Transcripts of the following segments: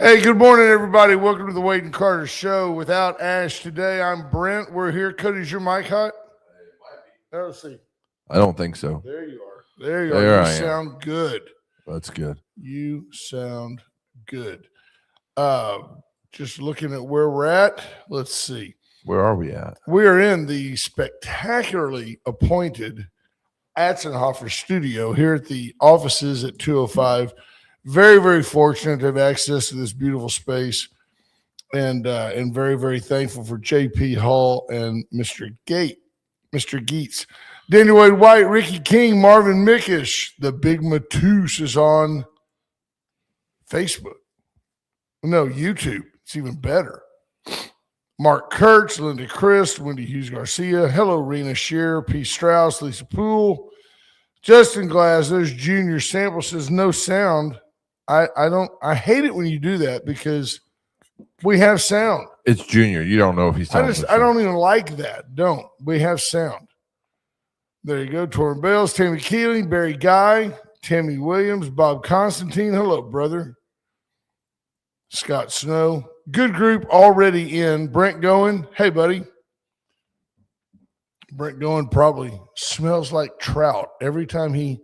Hey, good morning, everybody. Welcome to the Wade and Carter Show. Without Ash today, I'm Brent. We're here. Cody's your mic hot? Let's see. I don't think so. There you are. There you There are. I You am. sound good. That's good. You sound good. Just looking at where we're at. Let's see. Where are we at? We are in the spectacularly appointed Atzenhofer studio here at the offices at 205. Very, very fortunate to have access to this beautiful space, and very, very thankful for J.P. Hall and Mr. Geets. Daniel Wade White, Ricky King, Marvin Mickish. The Big Matoos is on Facebook. No, YouTube. It's even better. Mark Kurtz, Linda Christ, Wendy Hughes Garcia. Hello, Rena Shearer, P. Strauss, Lisa Poole, Justin Glass. There's Junior Sample says no sound. I hate it when you do that because we have sound. It's Junior. You don't know if he's telling I don't even like that. We have sound. There you go. Torrin Bales, Tammy Keeling, Barry Guy, Tammy Williams, Bob Constantine. Hello, brother. Scott Snow. Good group already in. Brent going. Hey, buddy. Brent going probably smells like trout every time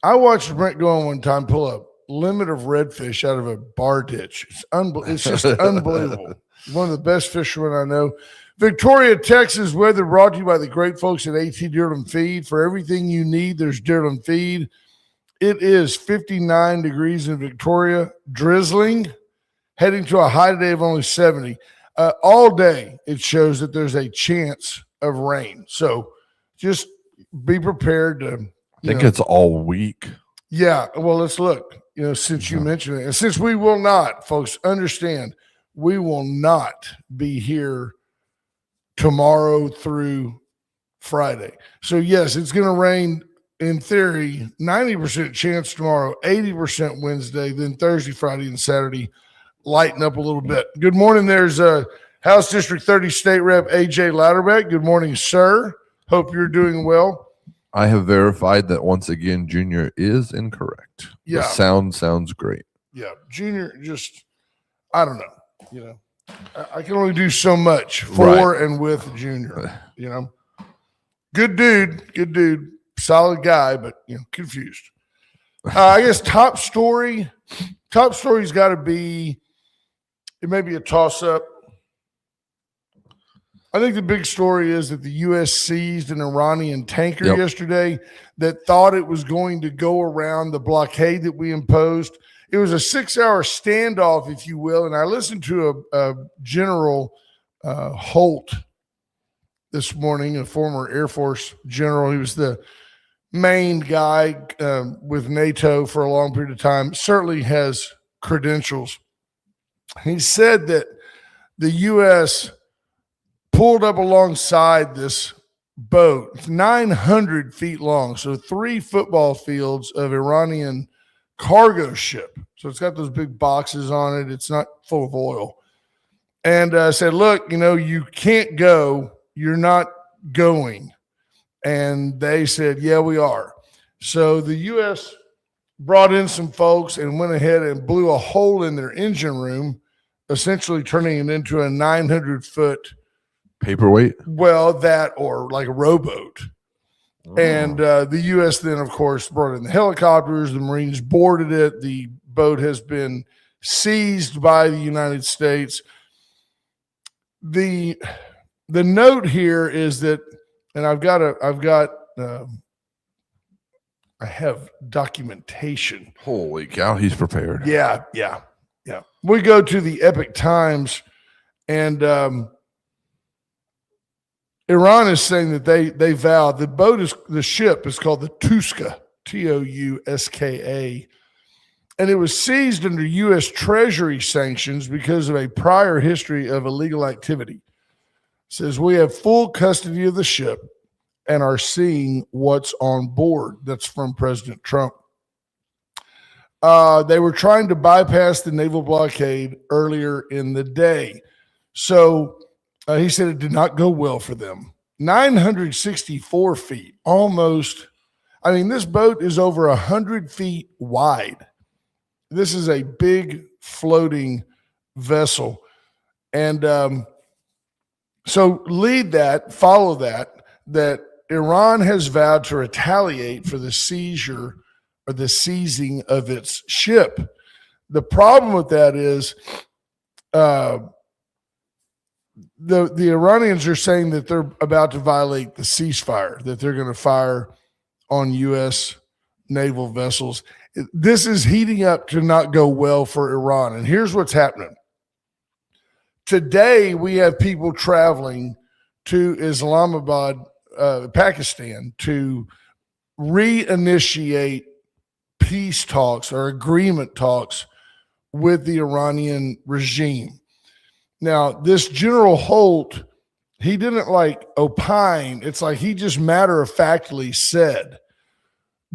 I watched Brent going one time pull up limit of redfish out of a bar ditch. It's just unbelievable. One of the best fishermen I know. Victoria, Texas, weather brought to you by the great folks at AT Deerland Feed. For everything you need, there's Deerland Feed. It is 59 degrees in Victoria, drizzling, heading to a high today of only 70. All day, it shows that there's a chance of rain. So just be prepared to. I think it's all week. Yeah. Well, let's look. Since you mentioned it, and since we will not, folks, understand, we will not be here tomorrow through Friday. So, yes, it's going to rain in theory, 90% chance tomorrow, 80% Wednesday, then Thursday, Friday, and Saturday, lighten up a little bit. Good morning. There's House District 30 State Rep A.J. Louderbeck. Good morning, sir. Hope you're doing well. I have verified that once again, Junior is incorrect. Yeah. The sound sounds great. Yeah. Junior, I don't know. I can only do so much for and with Junior, Good dude, solid guy, but, confused. I guess top story's got to be, it may be a toss-up. I think the big story is that the U.S. seized an Iranian tanker yesterday that thought it was going to go around the blockade that we imposed. It was a 6-hour standoff, if you will, and I listened to a General Holt this morning, a former Air Force general. He was the main guy with NATO for a long period of time, certainly has credentials. He said that the U.S. pulled up alongside this boat. It's 900 feet long, so 3 football fields of Iranian cargo ship. So it's got those big boxes on it. It's not full of oil. And said, look, you can't go. You're not going. And they said, yeah, we are. So the U.S. brought in some folks and went ahead and blew a hole in their engine room, essentially turning it into a 900-foot paperweight. Well, that or like a rowboat. Oh. And the U.S. then, of course, brought in the helicopters. The Marines boarded it. The boat has been seized by the United States. The note here is that, and I have documentation. Holy cow, he's prepared. Yeah. We go to the Epic Times, and Iran is saying that they vowed the ship is called the Tuska, Touska, and it was seized under U.S. Treasury sanctions because of a prior history of illegal activity. It says we have full custody of the ship and are seeing what's on board. That's from President Trump. They were trying to bypass the naval blockade earlier in the day. So he said it did not go well for them. 964 feet, almost. I mean, this boat is over 100 feet wide. this is a big floating vessel. And so follow that Iran has vowed to retaliate for the seizure or the seizing of its ship. The problem with that is the Iranians are saying that they're about to violate the ceasefire, that they're going to fire on U.S. naval vessels. This is heating up to not go well for Iran. And here's what's happening. Today, we have people traveling to Islamabad, Pakistan, to reinitiate peace talks or agreement talks with the Iranian regime. Now, this General Holt, he didn't opine. It's like he just matter-of-factly said,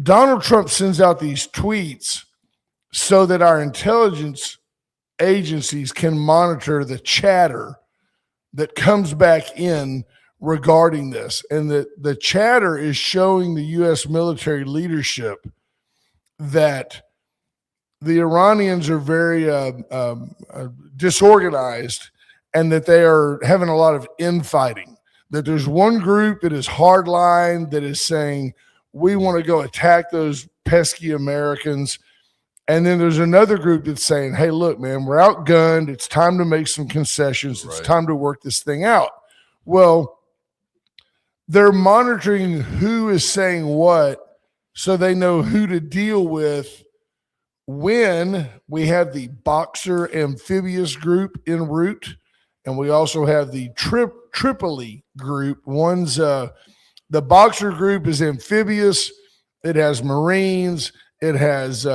Donald Trump sends out these tweets so that our intelligence agencies can monitor the chatter that comes back in regarding this. And the chatter is showing the U.S. military leadership that the Iranians are very disorganized and that they are having a lot of infighting. That there's one group that is hardline that is saying, we want to go attack those pesky Americans. And then there's another group that's saying, hey, look, man, we're outgunned. It's time to make some concessions. It's time to work this thing out. Well, they're monitoring who is saying what so they know who to deal with when we have the Boxer amphibious group en route. And we also have the Tripoli group. The Boxer group is amphibious. It has Marines. It has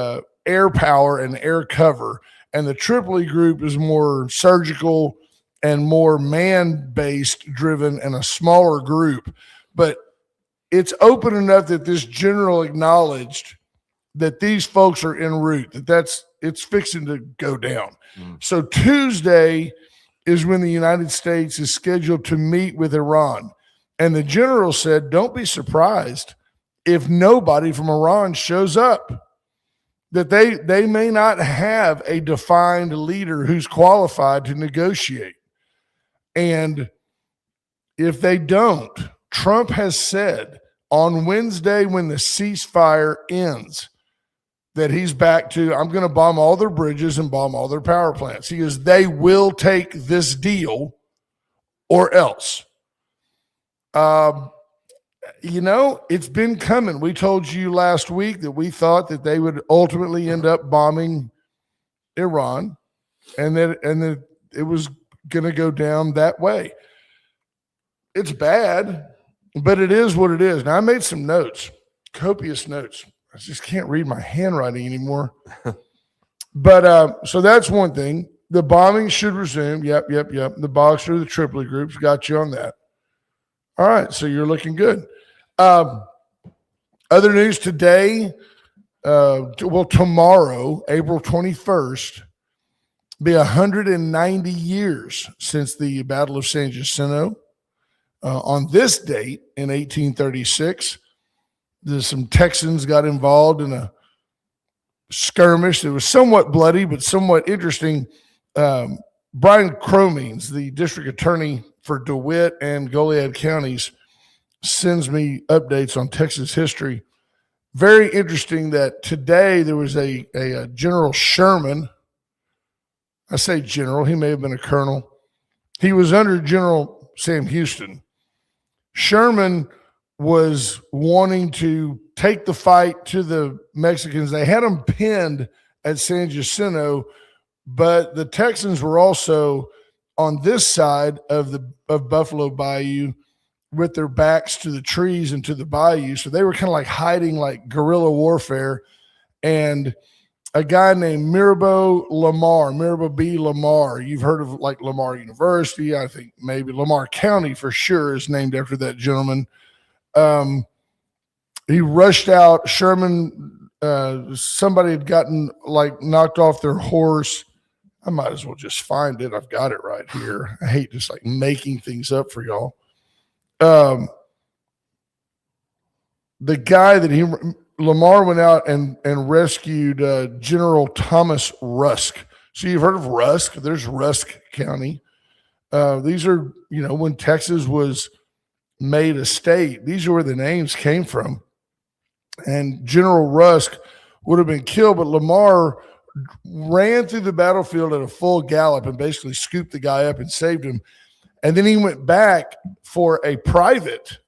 air power and air cover. And the Tripoli group is more surgical and more man-based driven and a smaller group. But it's open enough that this general acknowledged that these folks are en route, it's fixing to go down. So Tuesday is when the United States is scheduled to meet with Iran. And the general said, don't be surprised if nobody from Iran shows up, that they may not have a defined leader who's qualified to negotiate. And if they don't, Trump has said on Wednesday when the ceasefire ends that he's back to, I'm going to bomb all their bridges and bomb all their power plants. He goes, they will take this deal or else. It's been coming. We told you last week that we thought that they would ultimately end up bombing Iran and that it was going to go down that way. It's bad, but it is what it is. Now, I made some notes, copious notes. I just can't read my handwriting anymore. But so that's one thing. The bombing should resume. Yep. The Boxer, the Tripoli groups got you on that. All right, so you're looking good. Other news today, tomorrow, April 21st, be 190 years since the Battle of San Jacinto. On this date in 1836, some Texans got involved in a skirmish that was somewhat bloody but somewhat interesting. Brian Cromines, the district attorney for DeWitt and Goliad counties, sends me updates on Texas history. Very interesting that today there was a General Sherman. I say general, he may have been a colonel. He was under General Sam Houston. Sherman was wanting to take the fight to the Mexicans. They had them pinned at San Jacinto, but the Texans were also on this side of Buffalo Bayou with their backs to the trees and to the bayou. So they were kind of like hiding, like guerrilla warfare. And a guy named Mirabeau B. Lamar, you've heard of like Lamar University. I think maybe Lamar County for sure is named after that gentleman. He rushed out. Sherman, somebody had gotten knocked off their horse. I might as well just find it. I've got it right here. I hate just making things up for y'all. The guy that Lamar went out and rescued General Thomas Rusk. So you've heard of Rusk. There's Rusk County. These are, when Texas was made a state, these are where the names came from. And General Rusk would have been killed, but Lamar ran through the battlefield at a full gallop and basically scooped the guy up and saved him. And then he went back for a private,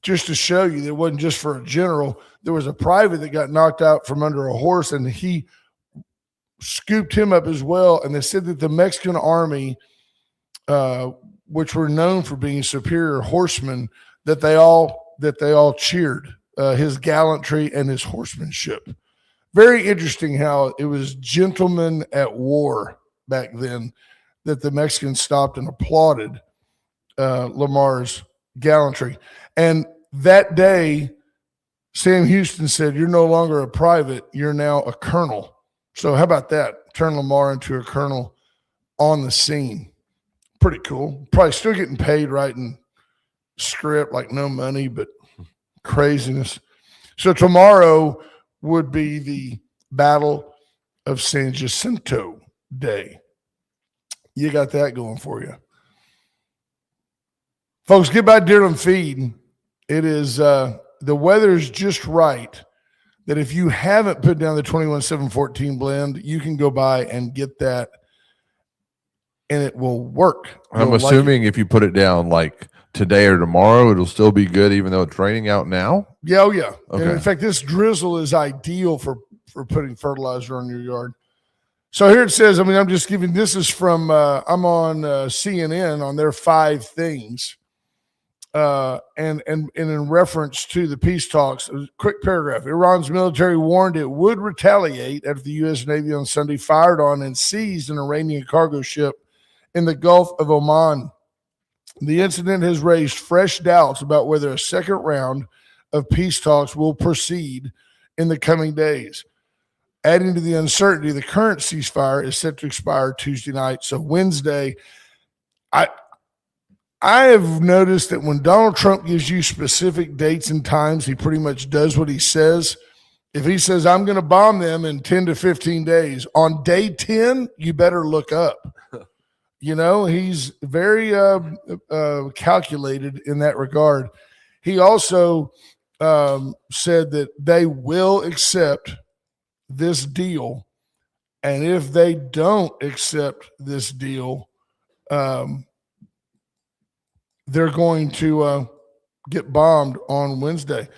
just to show you that it wasn't just for a general. There was a private that got knocked out from under a horse, and he scooped him up as well. And they said that the Mexican army, which were known for being superior horsemen, that they all cheered his gallantry and his horsemanship. Very interesting how it was gentlemen at war back then that the Mexicans stopped and applauded Lamar's gallantry. And that day, Sam Houston said, "You're no longer a private, you're now a colonel." So how about that? Turn Lamar into a colonel on the scene. Pretty cool. Probably still getting paid writing script, like no money, but craziness. So tomorrow would be the Battle of San Jacinto Day. You got that going for you. Folks, get by Deerland Feed. It is the weather is just right that if you haven't put down the 21-7-14 blend, you can go by and get that, and it will work. I'm assuming if you put it down like today or tomorrow, it'll still be good even though it's raining out now? Yeah, oh yeah. Okay. And in fact, this drizzle is ideal for putting fertilizer on your yard. So here it says, I'm just giving, this is from, I'm on CNN on their 5 things. And in reference to the peace talks, a quick paragraph. Iran's military warned it would retaliate after the U.S. Navy on Sunday fired on and seized an Iranian cargo ship in the Gulf of Oman. The incident has raised fresh doubts about whether a second round of peace talks will proceed in the coming days. Adding to the uncertainty, the current ceasefire is set to expire Tuesday night. So Wednesday, I have noticed that when Donald Trump gives you specific dates and times, he pretty much does what he says. If he says, I'm going to bomb them in 10 to 15 days, on day 10, you better look up. He's very calculated in that regard. He also said that they will accept this deal. And if they don't accept this deal, they're going to get bombed on Wednesday.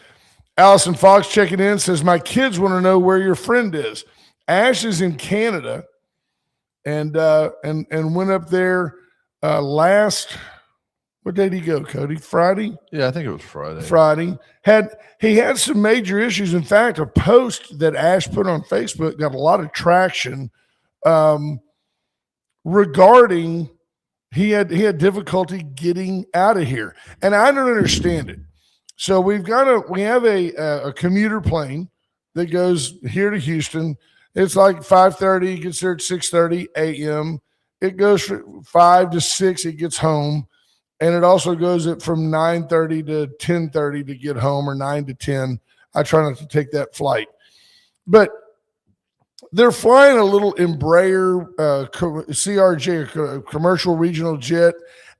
Allison Fox checking in says, my kids want to know where your friend is. Ash is in Canada and went up there last, what day did he go, Cody? Friday? Yeah, I think it was Friday. He had some major issues. In fact, a post that Ash put on Facebook got a lot of traction regarding he had difficulty getting out of here. And I don't understand it. So we have a commuter plane that goes here to Houston. It's like 5:30, it gets there at 6:30 a.m. It goes from 5 to 6, it gets home. And it also goes from 9:30 to 10:30 to get home, or 9 to 10. I try not to take that flight. But they're flying a little Embraer CRJ, commercial regional jet,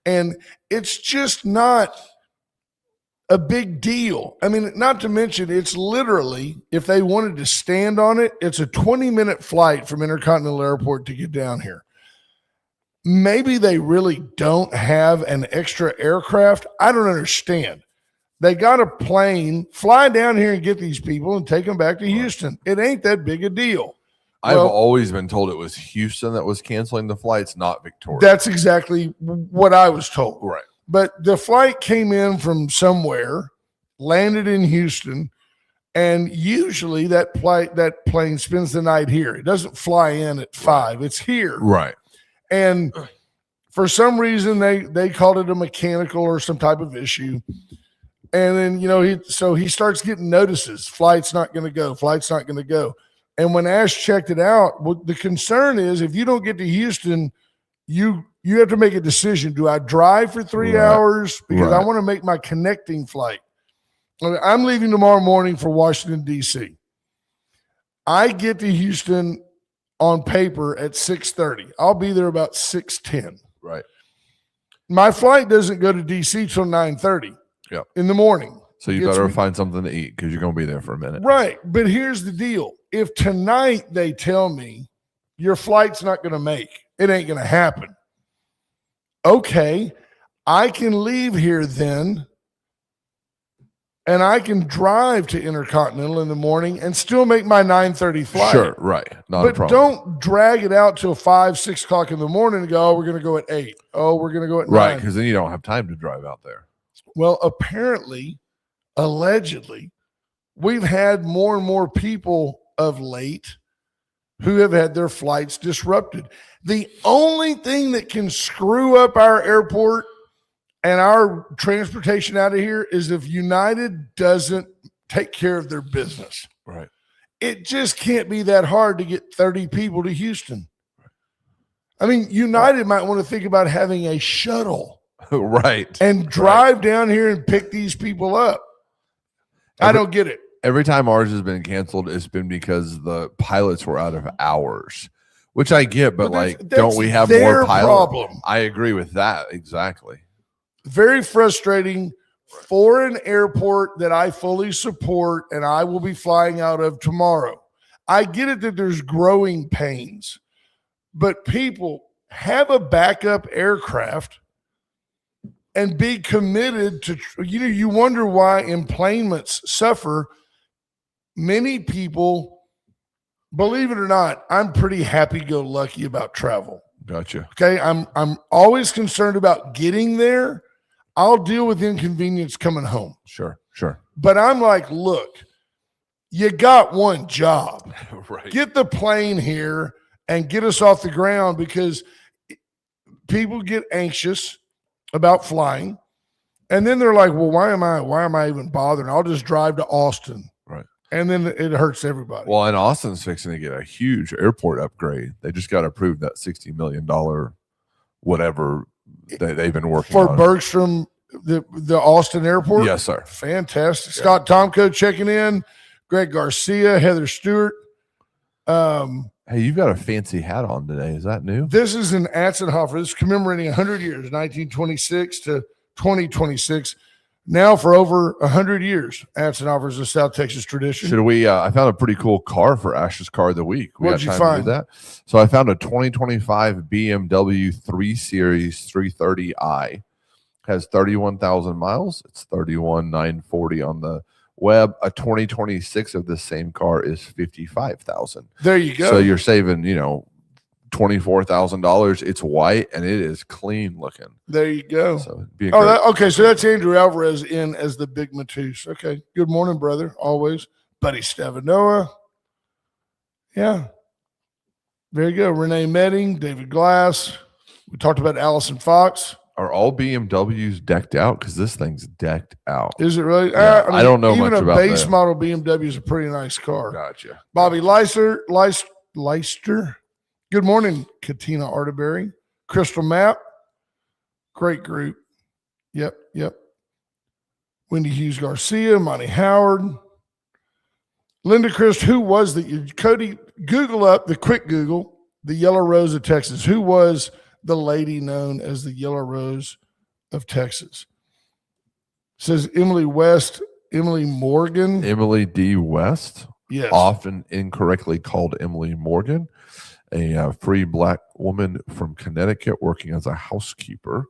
and it's just not a big deal. I mean, not to mention, it's literally, if they wanted to stand on it, it's a 20-minute flight from Intercontinental Airport to get down here. Maybe they really don't have an extra aircraft. I don't understand. They got a plane, fly down here and get these people and take them back to Houston. It ain't that big a deal. I've always been told it was Houston that was canceling the flights, not Victoria. That's exactly what I was told. Right. But the flight came in from somewhere, landed in Houston, and usually that plane spends the night here. It doesn't fly in at 5. It's here. Right. And for some reason, they called it a mechanical or some type of issue. And then, he starts getting notices. Flight's not going to go. Flight's not going to go. And when Ash checked it out, the concern is if you don't get to Houston, you have to make a decision. Do I drive for 3 hours? Because I want to make my connecting flight. Okay, I'm leaving tomorrow morning for Washington, D.C. I get to Houston on paper at 6:30. I'll be there about 6:10. Right. My flight doesn't go to D.C. till 9:30 in the morning. So you better find something to eat because you're going to be there for a minute. Right. But here's the deal. If tonight they tell me your flight's not going to make, it ain't going to happen. Okay. I can leave here then, and I can drive to Intercontinental in the morning and still make my 9:30 flight. Sure, right. Not a problem. But don't drag it out till 5, 6 o'clock in the morning and go, oh, we're going to go at 8. Oh, we're going to go at 9. Right, because then you don't have time to drive out there. Well, apparently, allegedly, we've had more and more people of late who have had their flights disrupted. The only thing that can screw up our airport and our transportation out of here is if United doesn't take care of their business. Right. It just can't be that hard to get 30 people to Houston. I mean, United might want to think about having a shuttle. Right. And drive down here and pick these people up. I don't get it. Every time ours has been canceled, it's been because the pilots were out of hours, which I get, but like, don't we have more pilots? Problem. I agree with that. Exactly. Very frustrating for an airport that I fully support and I will be flying out of tomorrow. I get it that there's growing pains, but people have a backup aircraft and be committed to, you wonder why emplanements suffer. Many people, believe it or not, I'm pretty happy-go-lucky about travel. Gotcha. Okay, I'm always concerned about getting there. I'll deal with inconvenience coming home. Sure. But I'm like, look, you got one job. Right. Get the plane here and get us off the ground, because people get anxious about flying. And then they're like, well, why am I even bothering? I'll just drive to Austin. Right. And then it hurts everybody. Well, and Austin's fixing to get a huge airport upgrade. They just got approved that $60 million whatever they've been working for on. Bergstrom, the Austin airport. Yes, sir. Fantastic. Yeah. Scott Tomko checking in. Greg Garcia, Heather Stewart. Hey, you've got a fancy hat on today. Is that new? This is an Atzenhofer. This is commemorating 100 years, 1926 to 2026. Now for over 100 years, Atzenhofer is a South Texas tradition. Should we? I found a pretty cool car for Ash's Car of the Week. What did you find? That. So I found a 2025 BMW 3 Series 330i. Has 31,000 miles. It's 31,940 on the web. A 2026 of the same car is 55,000. There you go. So you're saving, $24,000. It's white and it is clean looking. There you go. So okay. So that's Andrew Alvarez in as the Big Matus. Okay. Good morning, brother. Always. Buddy Stavanoa. Yeah. There you go. Renee Medding, David Glass. We talked about Allison Fox. Are all BMWs decked out? Because this thing's decked out. Is it really? Yeah, I don't know much about that. Even a base model BMW is a pretty nice car. Gotcha. Bobby Leister. Good morning, Katina Arterberry. Crystal Map. Great group. Yep. Wendy Hughes Garcia, Monty Howard. Linda Christ, who was Cody, Google up, the quick Google, the Yellow Rose of Texas. Who was the lady known as the Yellow Rose of Texas? It says Emily Morgan. Emily D. West. Yes. Often incorrectly called Emily Morgan, a free black woman from Connecticut working as a housekeeper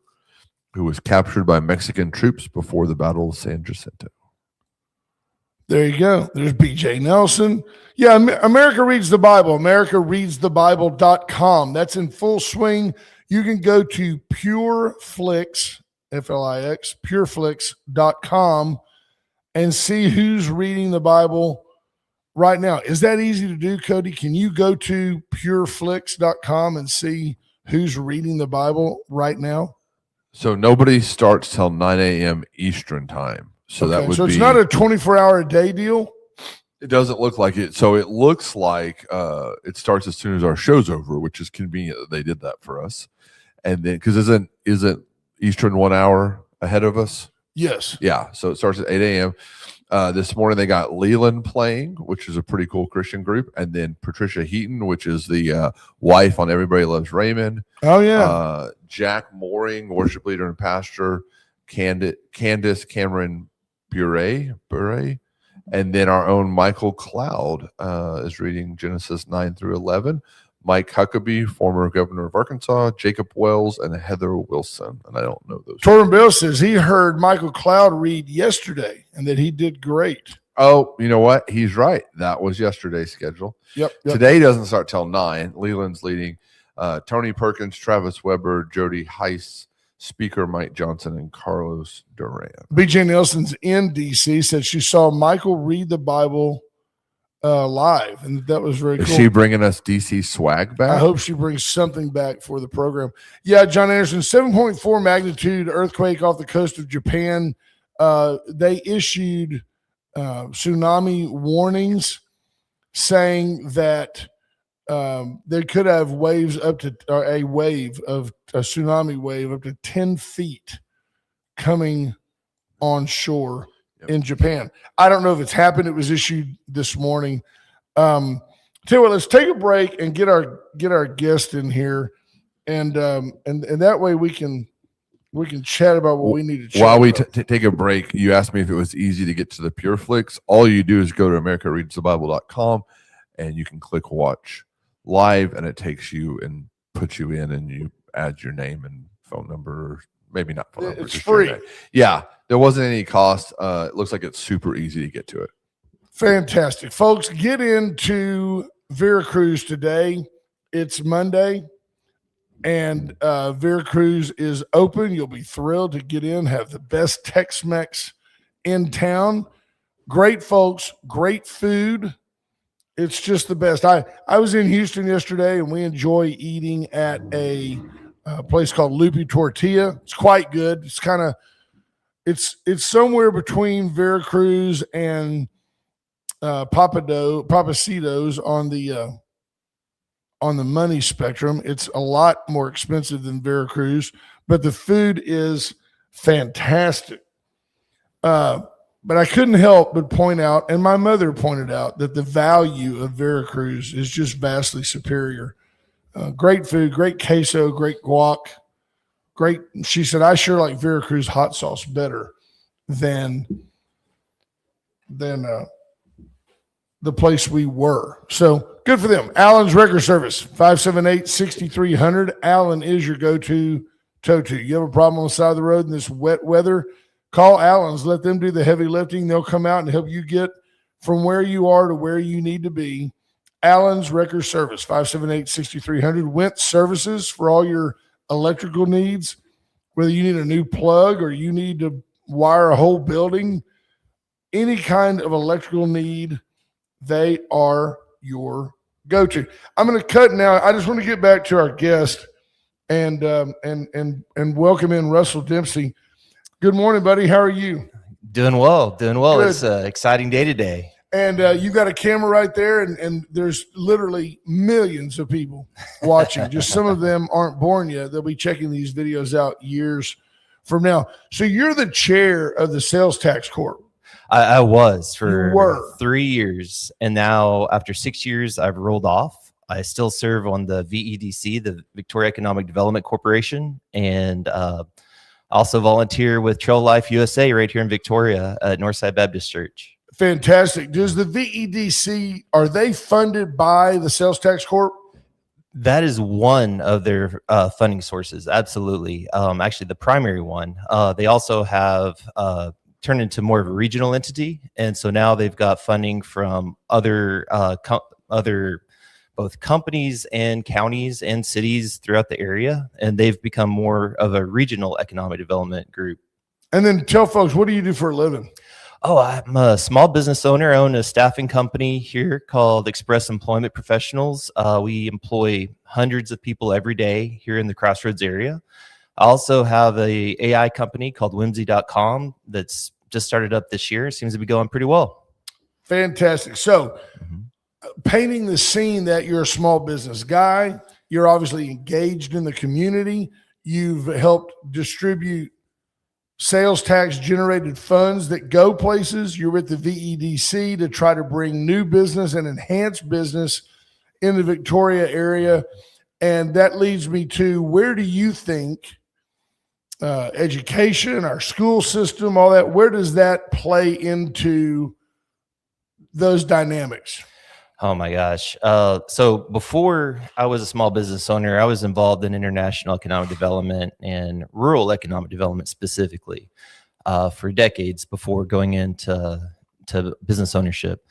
who was captured by Mexican troops before the Battle of San Jacinto. There you go. There's BJ Nelson. Yeah, America Reads the Bible. AmericaReadsTheBible.com. That's in full swing. You can go to PureFlix, F-L-I-X, PureFlix.com and see who's reading the Bible right now. Is that easy to do, Cody? Can you go to PureFlix.com and see who's reading the Bible right now? So nobody starts till 9 a.m. Eastern time. So okay, that would so it's be, not a 24-hour a day deal? It doesn't look like it. So it looks like it starts as soon as our show's over, which is convenient that they did that for us. And then because isn't Eastern 1 hour ahead of us? Yes. Yeah. So it starts at 8 a.m. This morning they got Leland playing, which is a pretty cool Christian group, and then Patricia Heaton, which is the wife on Everybody Loves Raymond. Oh yeah. Jack Mooring, worship leader and pastor. Candace Cameron Bure, and then our own Michael Cloud is reading Genesis 9 through 11. Mike Huckabee, former governor of Arkansas, Jacob Wells, and Heather Wilson. And I don't know those. Torben Bill says he heard Michael Cloud read yesterday and that he did great. Oh, you know what? He's right. That was yesterday's schedule. Yep. Today doesn't start till 9. Leland's leading. Tony Perkins, Travis Weber, Jody Heiss, Speaker Mike Johnson, and Carlos Duran. BJ Nelson's in D.C. said she saw Michael read the Bible live, and that was very cool. Is she bringing us DC swag back? I hope she brings something back for the program. Yeah, John Anderson, 7.4 magnitude earthquake off the coast of Japan. They issued tsunami warnings saying that they could have waves up to a tsunami wave up to 10 feet coming on shore in Japan. I don't know if it's happened. It was issued this morning. Tell you what, let's take a break and get our guest in here, and that way we can chat about what we need to chat While we about. take a break, you asked me if it was easy to get to the Pure Flicks. All you do is go to americareadsthebible.com and you can click watch live, and it takes you and puts you in, and you add your name and phone number. Maybe not phone number. It's free. Yeah, there wasn't any cost. It looks like it's super easy to get to it. Fantastic. Folks, get into Veracruz today. It's Monday, and Veracruz is open. You'll be thrilled to get in, have the best Tex-Mex in town. Great folks, great food. It's just the best. I was in Houston yesterday, and we enjoy eating at a place called Lupe Tortilla. It's quite good. It's kind of it's somewhere between Veracruz and Papacitos on the money spectrum. It's a lot more expensive than Veracruz, but the food is fantastic. But I couldn't help but point out, and my mother pointed out, that the value of Veracruz is just vastly superior. Great food, great queso, great guac, great. She said, I sure like Veracruz hot sauce better than the place we were. So good for them. Allen's Record Service, 578-6300. Allen is your go-to tow-to. You have a problem on the side of the road in this wet weather, call Allen's. Let them do the heavy lifting. They'll come out and help you get from where you are to where you need to be. Allen's Record Service, 578-6300. Went Services for all your electrical needs, whether you need a new plug or you need to wire a whole building, any kind of electrical need, they are your go-to. I'm going to cut now. I just want to get back to our guest and welcome in Russell Dempsey. Good morning, buddy. How are you? Doing well. Good. It's an exciting day today. And you got a camera right there, and there's literally millions of people watching. Just some of them aren't born yet. They'll be checking these videos out years from now. So you're the chair of the Sales Tax Corp. I was for You were. 3 years, and now after 6 years, I've rolled off. I still serve on the VEDC, the Victoria Economic Development Corporation, and also volunteer with Trail Life USA right here in Victoria at Northside Baptist Church. Fantastic. Does the VEDC, are they funded by the Sales Tax Corp? That is one of their funding sources. Absolutely. Actually, the primary one. They also have turned into more of a regional entity. And so now they've got funding from other both companies and counties and cities throughout the area. And they've become more of a regional economic development group. And then tell folks, what do you do for a living? Oh, I'm a small business owner. I own a staffing company here called Express Employment Professionals. We employ hundreds of people every day here in the Crossroads area. I also have a AI company called Whimsy.com that's just started up this year. It seems to be going pretty well. Fantastic. So painting the scene that you're a small business guy, you're obviously engaged in the community. You've helped distribute sales tax generated funds that go places. You're with the VEDC to try to bring new business and enhance business in the Victoria area. And that leads me to, where do you think education, our school system, all that, where does that play into those dynamics? Oh my gosh. So before I was a small business owner, I was involved in international economic development and rural economic development specifically for decades before going into business ownership.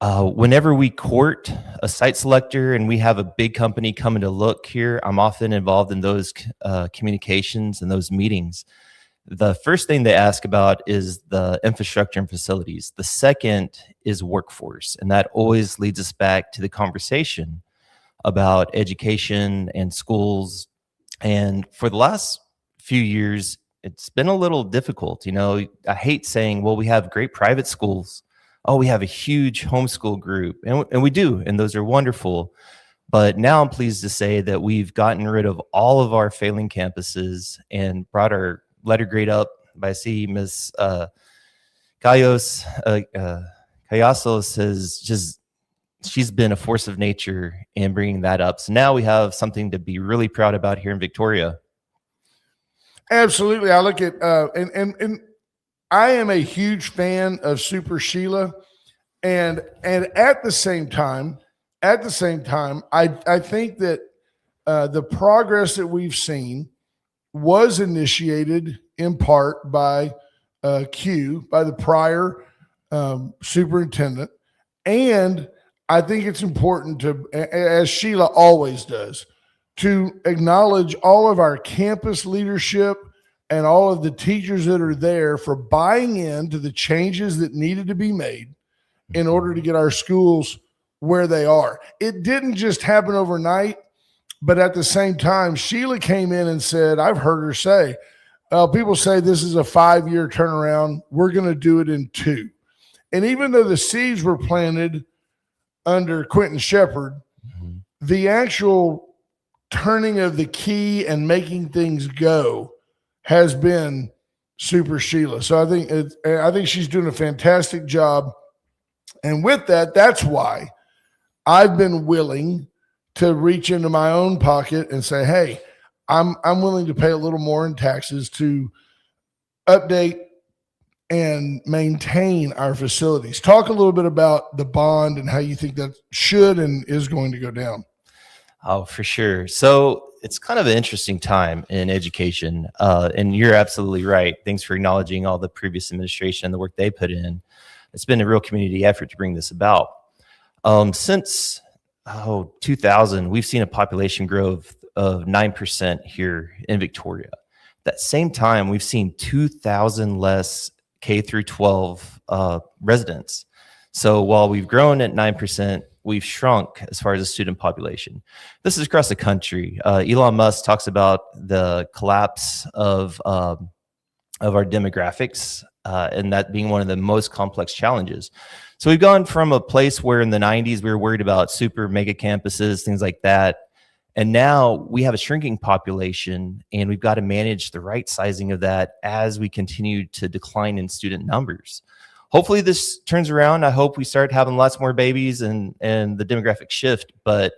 Whenever we court a site selector and we have a big company coming to look here, I'm often involved in those communications and those meetings. The first thing they ask about is the infrastructure and facilities. The second is workforce. And that always leads us back to the conversation about education and schools. And for the last few years, it's been a little difficult. You know, I hate saying, well, we have great private schools. Oh, we have a huge homeschool group. And we do. And those are wonderful. But now I'm pleased to say that we've gotten rid of all of our failing campuses and brought our letter grade up. I see Ms. Cayasos she's been a force of nature in bringing that up. So now we have something to be really proud about here in Victoria. Absolutely. I look at, and I am a huge fan of Super Sheila. And at the same time, I think that the progress that we've seen was initiated in part by Q, by the prior superintendent. And I think it's important to, as Sheila always does, to acknowledge all of our campus leadership and all of the teachers that are there for buying into the changes that needed to be made in order to get our schools where they are. It didn't just happen overnight. But at the same time, Sheila came in and said, I've heard her say, people say this is a 5-year turnaround. We're going to do it in 2. And even though the seeds were planted under Quentin Shepard, the actual turning of the key and making things go has been Super Sheila. So I think she's doing a fantastic job. And with that, that's why I've been willing to reach into my own pocket and say, hey, I'm willing to pay a little more in taxes to update and maintain our facilities. Talk a little bit about the bond and how you think that should and is going to go down. Oh, for sure. So it's kind of an interesting time in education. And you're absolutely right. Thanks for acknowledging all the previous administration and the work they put in. It's been a real community effort to bring this about. Since 2000, we've seen a population growth of 9% here in Victoria. That same time, we've seen 2,000 less K through 12 residents. So while we've grown at 9%, we've shrunk as far as the student population. This is across the country. Elon Musk talks about the collapse of our demographics, and that being one of the most complex challenges. So we've gone from a place where in the 90s we were worried about super mega campuses, things like that. And now we have a shrinking population, and we've got to manage the right sizing of that as we continue to decline in student numbers. Hopefully this turns around. I hope we start having lots more babies and the demographic shift. But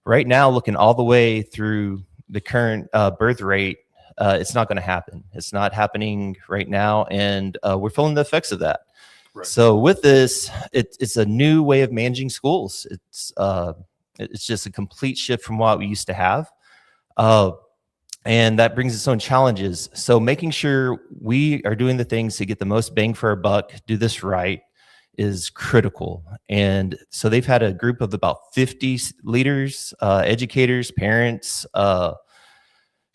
right now, looking all the way through the current birth rate, it's not going to happen. It's not happening right now, and we're feeling the effects of that. Right. So with this, it's a new way of managing schools. It's just a complete shift from what we used to have. And that brings its own challenges. So making sure we are doing the things to get the most bang for our buck, do this right, is critical. And so they've had a group of about 50 leaders, educators, parents,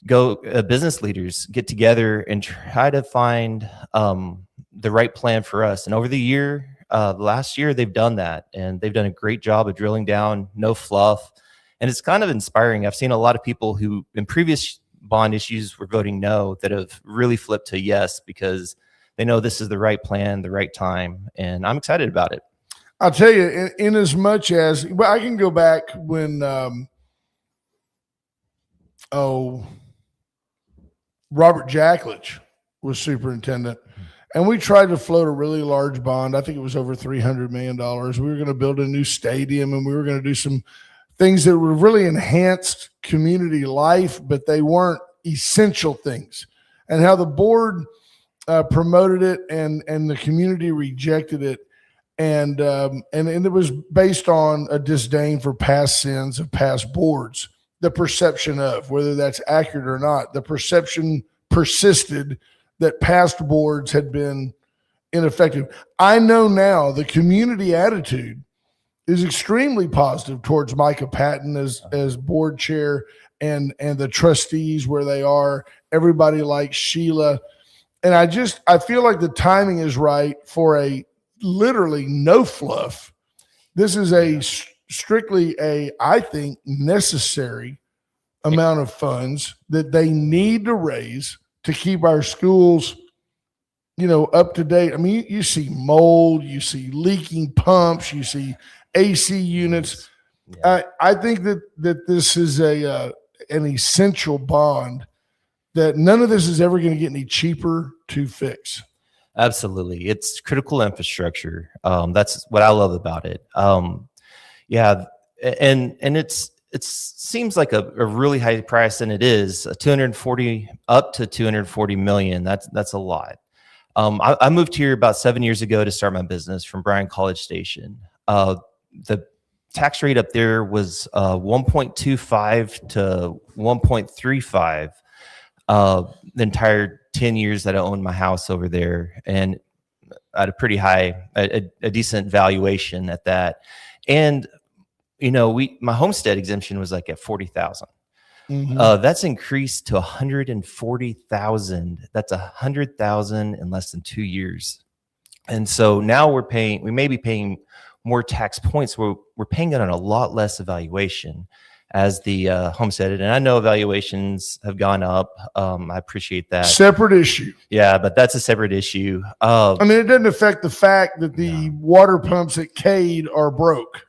business leaders get together and try to find the right plan for us. And over the last year, they've done that, and they've done a great job of drilling down, no fluff. And it's kind of inspiring. I've seen a lot of people who in previous bond issues were voting no that have really flipped to yes, because they know this is the right plan, the right time. And I'm excited about it. I'll tell you, in as much as, well, I can go back when, Robert Jackledge was superintendent. And we tried to float a really large bond. I think it was over $300 million. We were going to build a new stadium, and we were going to do some things that were really enhanced community life, but they weren't essential things. And how the board promoted it and the community rejected it. And it was based on a disdain for past sins of past boards. The perception of, whether that's accurate or not, the perception persisted that past boards had been ineffective. I know now the community attitude is extremely positive towards Micah Patton as board chair and the trustees where they are. Everybody likes Sheila. And I feel like the timing is right for a literally no fluff. This is strictly I think, necessary amount of funds that they need to raise to keep our schools, up to date. I mean, you see mold, you see leaking pumps, you see AC units. Yeah. I think that this is an essential bond that none of this is ever going to get any cheaper to fix. Absolutely. It's critical infrastructure. That's what I love about it. Yeah. And it seems like a really high price, and it is up to 240 million. That's a lot. I moved here about 7 years ago to start my business from Bryan College Station. The tax rate up there was 1.25 to 1.35 the entire 10 years that I owned my house over there, and at a pretty high, a decent valuation at that. And my homestead exemption was like at 40,000. Mm-hmm. That's increased to 140,000. That's 100,000 in less than 2 years. And so now we may be paying more tax points. We're paying it on a lot less evaluation as the homesteaded. And I know evaluations have gone up. I appreciate that. Separate issue. Yeah, but that's a separate issue. It doesn't affect the fact that the water pumps at Cade are broke.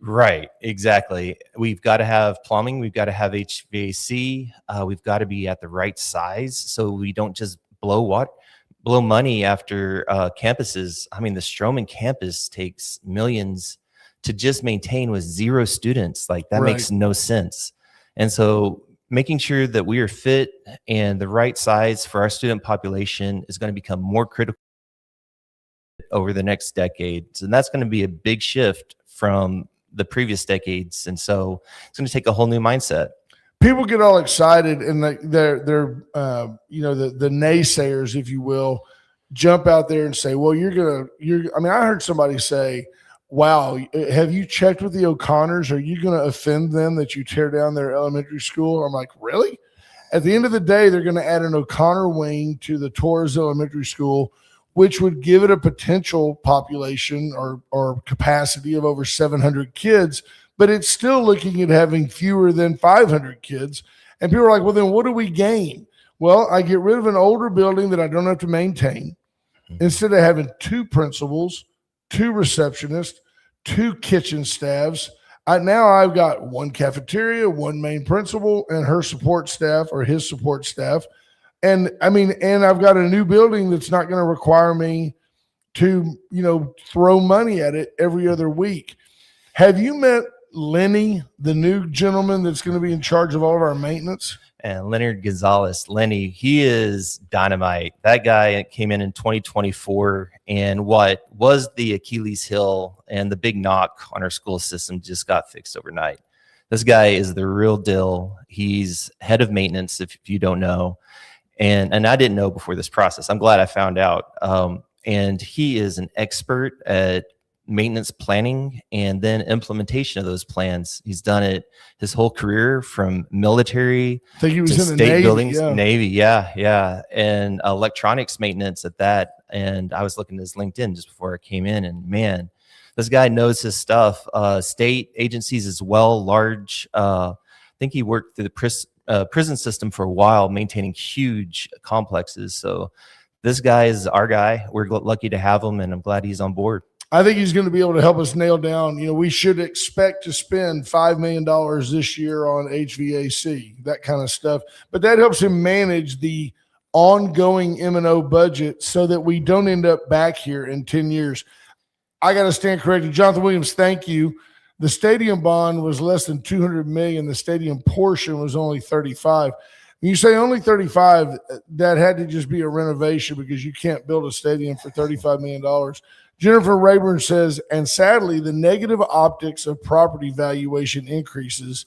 Right, exactly. We've got to have plumbing. We've got to have HVAC. We've got to be at the right size so we don't just blow money after campuses. I mean, the Stroman campus takes millions to just maintain with 0 students. Like that makes no sense. And so making sure that we are fit and the right size for our student population is going to become more critical over the next decades. And that's going to be a big shift from the previous decades. And so it's going to take a whole new mindset. People get all excited, and they're the naysayers, if you will, jump out there and say, well, I heard somebody say, wow, have you checked with the O'Connors? Are you going to offend them that you tear down their elementary school? I'm like, really? At the end of the day, they're going to add an O'Connor wing to the Torres Elementary School, which would give it a potential population or capacity of over 700 kids, but it's still looking at having fewer than 500 kids. And people are like, well, then what do we gain? Well, I get rid of an older building that I don't have to maintain. Instead of having 2 principals, 2 receptionists, 2 kitchen staffs, now I've got 1 cafeteria, 1 main principal, and her support staff or his support staff. And I've got a new building that's not going to require me to, throw money at it every other week. Have you met Lenny, the new gentleman that's going to be in charge of all of our maintenance? And Leonard Gonzalez, Lenny, he is dynamite. That guy came in 2024, and what was the Achilles heel and the big knock on our school system just got fixed overnight. This guy is the real deal. He's head of maintenance, if you don't know. And I didn't know before this process. I'm glad I found out. And he is an expert at maintenance planning and then implementation of those plans. He's done it his whole career, from military I think he was to in the state Navy, buildings, yeah. Navy, yeah, and electronics maintenance at that. And I was looking at his LinkedIn just before I came in, and man, this guy knows his stuff. State agencies as well, large. I think he worked through the prison system for a while, maintaining huge complexes. So this guy is our guy. We're lucky to have him, and I'm glad he's on board. I think he's going to be able to help us nail down, we should expect to spend $5 million this year on HVAC, that kind of stuff. But that helps him manage the ongoing M&O budget so that we don't end up back here in 10 years. I got to stand corrected. Jonathan Williams, thank you. The stadium bond was less than $200 million. The stadium portion was only 35. When you say only 35, that had to just be a renovation because you can't build a stadium for $35 million. Jennifer Rayburn says, and sadly, the negative optics of property valuation increases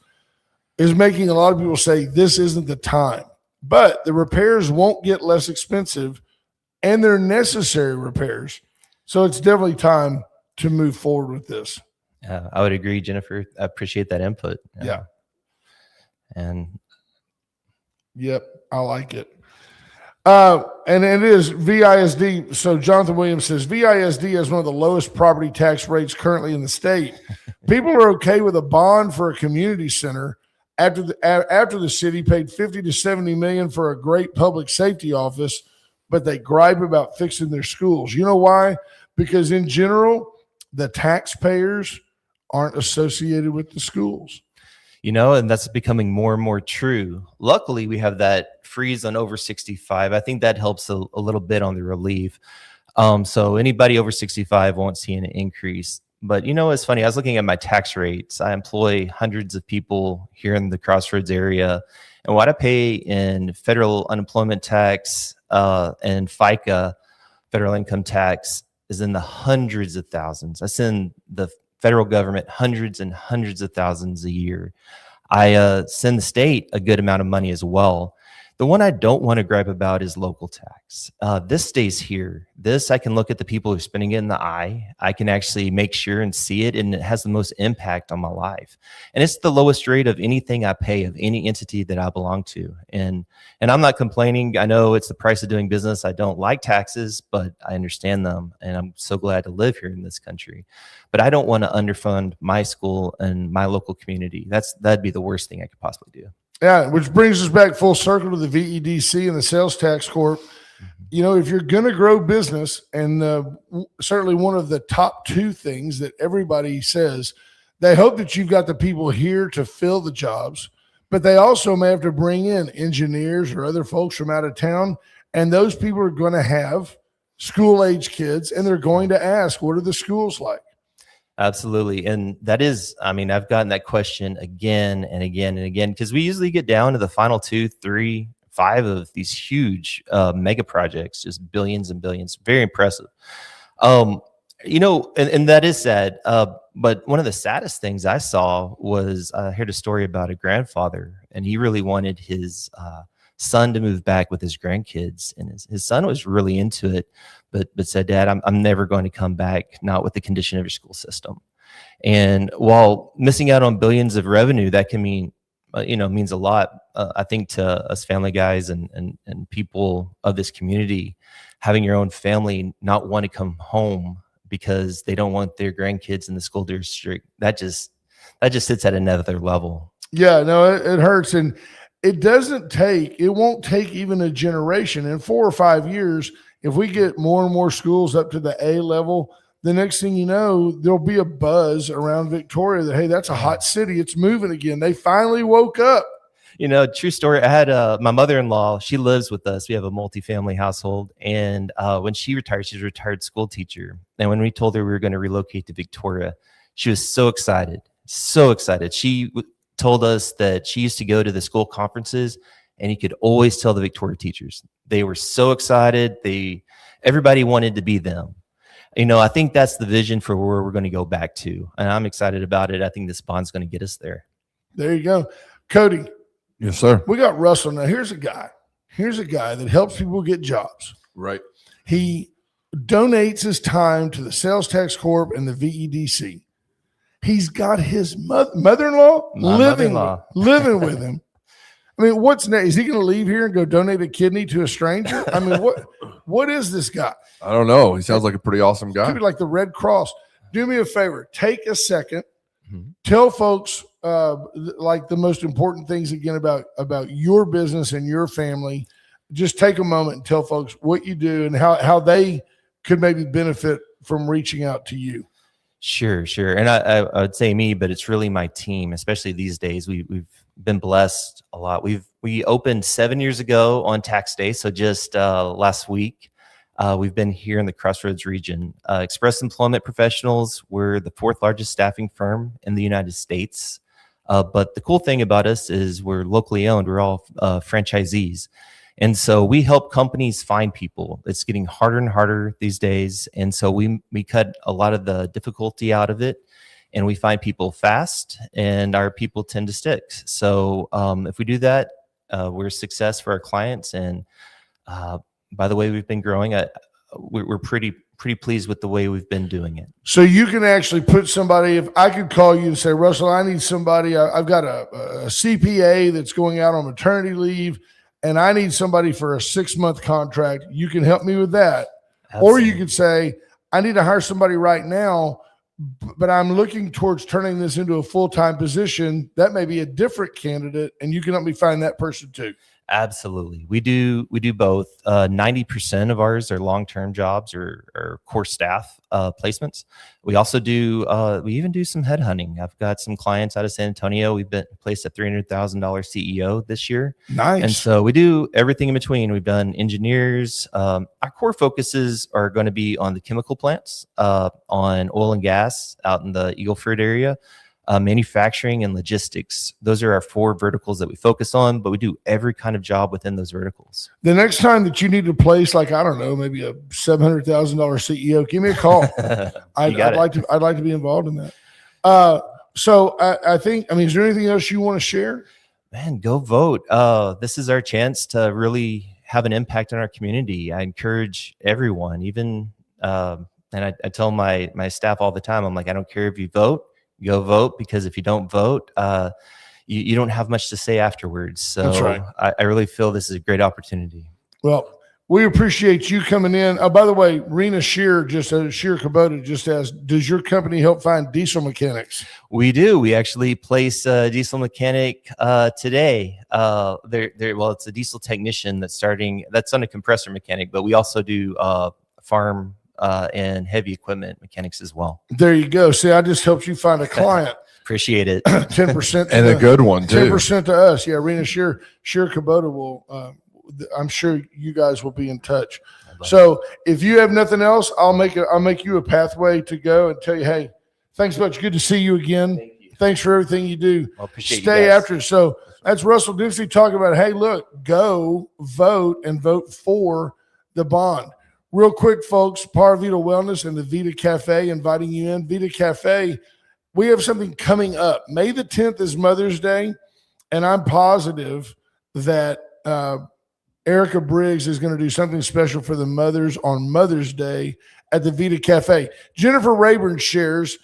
is making a lot of people say this isn't the time. But the repairs won't get less expensive, and they're necessary repairs. So it's definitely time to move forward with this. I would agree, Jennifer. I appreciate that input. Yeah. And yep, I like it. And it is VISD. So Jonathan Williams says VISD has one of the lowest property tax rates currently in the state. People are okay with a bond for a community center after the city paid $50 to $70 million for a great public safety office, but they gripe about fixing their schools. You know why? Because in general, the taxpayers aren't associated with the schools. And that's becoming more and more true. Luckily, we have that freeze on over 65. I think that helps a little bit on the relief. So anybody over 65 won't see an increase. But it's funny. I was looking at my tax rates. I employ hundreds of people here in the Crossroads area. And what I pay in federal unemployment tax and FICA, federal income tax, is in the hundreds of thousands. I send the federal government hundreds and hundreds of thousands a year. I send the state a good amount of money as well. The one I don't want to gripe about is local tax. This stays here. This, I can look at the people who are spending it in the eye. I can actually make sure and see it, and it has the most impact on my life. And it's the lowest rate of anything I pay of any entity that I belong to. And I'm not complaining. I know it's the price of doing business. I don't like taxes, but I understand them. And I'm so glad to live here in this country. But I don't want to underfund my school and my local community. That'd be the worst thing I could possibly do. Yeah, which brings us back full circle to the VEDC and the Sales Tax Corp. If you're going to grow business, and certainly one of the top two things that everybody says, they hope that you've got the people here to fill the jobs, but they also may have to bring in engineers or other folks from out of town, and those people are going to have school-age kids, and they're going to ask, what are the schools like? Absolutely. And that is, I've gotten that question again and again and again, because we usually get down to the final 2, 3, 5 of these huge mega projects, just billions and billions. Very impressive. And that is sad. But one of the saddest things I saw was I heard a story about a grandfather, and he really wanted his son to move back with his grandkids. And his son was really into it, but said, Dad, I'm never going to come back, not with the condition of your school system. And while missing out on billions of revenue, that can mean, means a lot. I think to us family guys and people of this community, having your own family not want to come home because they don't want their grandkids in the school district, that just sits at another level. Yeah, no, it hurts. And it won't take even a generation. In 4 or 5 years, if we get more and more schools up to the A level, the next thing you know, there'll be a buzz around Victoria that, hey, that's a hot city. It's moving again. They finally woke up. True story. I had my mother-in-law. She lives with us. We have a multifamily household. And when she retired, she's a retired school teacher. And when we told her we were going to relocate to Victoria, she was so excited, so excited. She told us that she used to go to the school conferences, and you could always tell the Victoria teachers. They were so excited. Everybody wanted to be them. I think that's the vision for where we're going to go back to. And I'm excited about it. I think this bond's going to get us there. There you go. Cody. Yes, sir. We got Russell. Now, here's a guy that helps people get jobs. Right. He donates his time to the Sales Tax Corp and the VEDC. He's got his mother-in-law living with him. What's next? Is he going to leave here and go donate a kidney to a stranger? What is this guy? I don't know. He sounds like a pretty awesome guy. Could be like the Red Cross. Do me a favor. Take a second. Tell folks like the most important things again about your business and your family. Just take a moment and tell folks what you do and how they could maybe benefit from reaching out to you. Sure. And I would say me, but it's really my team, especially these days. We've been blessed a lot. We opened 7 years ago on tax day, so just last week. We've been here in the Crossroads region. Express Employment Professionals, we're the 4th largest staffing firm in the United States. But the cool thing about us is we're locally owned. We're all franchisees. And so we help companies find people. It's getting harder and harder these days. And so we cut a lot of the difficulty out of it, and we find people fast, and our people tend to stick. So if we do that, we're a success for our clients. And by the way, we've been growing. We're pretty pleased with the way we've been doing it. So you can actually put somebody, if I could call you and say, Russell, I need somebody, I've got a CPA that's going out on maternity leave, and I need somebody for a 6-month contract. You can help me with that. Absolutely. Or you could say, I need to hire somebody right now, but I'm looking towards turning this into a full-time position. That may be a different candidate, and you can help me find that person too. Absolutely. We do both. 90% of ours are long-term jobs or core staff placements. We also do, we even do some headhunting. I've got some clients out of San Antonio. We've been placed a $300,000 CEO this year. Nice. And so we do everything in between. We've done engineers. Our core focuses are going to be on the chemical plants, on oil and gas out in the Eagle Ford area. Manufacturing and logistics. Those are our 4 verticals that we focus on, but we do every kind of job within those verticals. The next time that you need to place, like, I don't know, maybe a $700,000 CEO, give me a call. I'd like to be involved in that. So I think, is there anything else you want to share? Man, go vote. This is our chance to really have an impact on our community. I encourage everyone, even, and I tell my staff all the time, I'm like, I don't care if you vote. Go vote, because if you don't vote, you don't have much to say afterwards. So that's right. I really feel this is a great opportunity. Well, we appreciate you coming in. Oh, by the way, Rena Shear Kubota just asked, does your company help find diesel mechanics? We do. We actually place a diesel mechanic today. Well, it's a diesel technician that's on a compressor mechanic, but we also do farm and heavy equipment mechanics as well. There you go. See, I just helped you find a client. Appreciate it. 10% and a good one too. 10% to us. Yeah, Rena Shear Kubota will. I'm sure you guys will be in touch. So if you have nothing else, I'll make you a pathway to go and tell you, hey, thanks much. Good to see you again. Thank you. Thanks for everything you do. I appreciate Stay you guys. after. So that's Russell Dempsey talking about, hey, look, go vote and vote for the bond. Real quick, folks, Vita Wellness and the Vita Cafe inviting you in. Vita Cafe, we have something coming up. May the 10th is Mother's Day, and I'm positive that Erica Briggs is going to do something special for the mothers on Mother's Day at the Vita Cafe. Jennifer Rayburn shares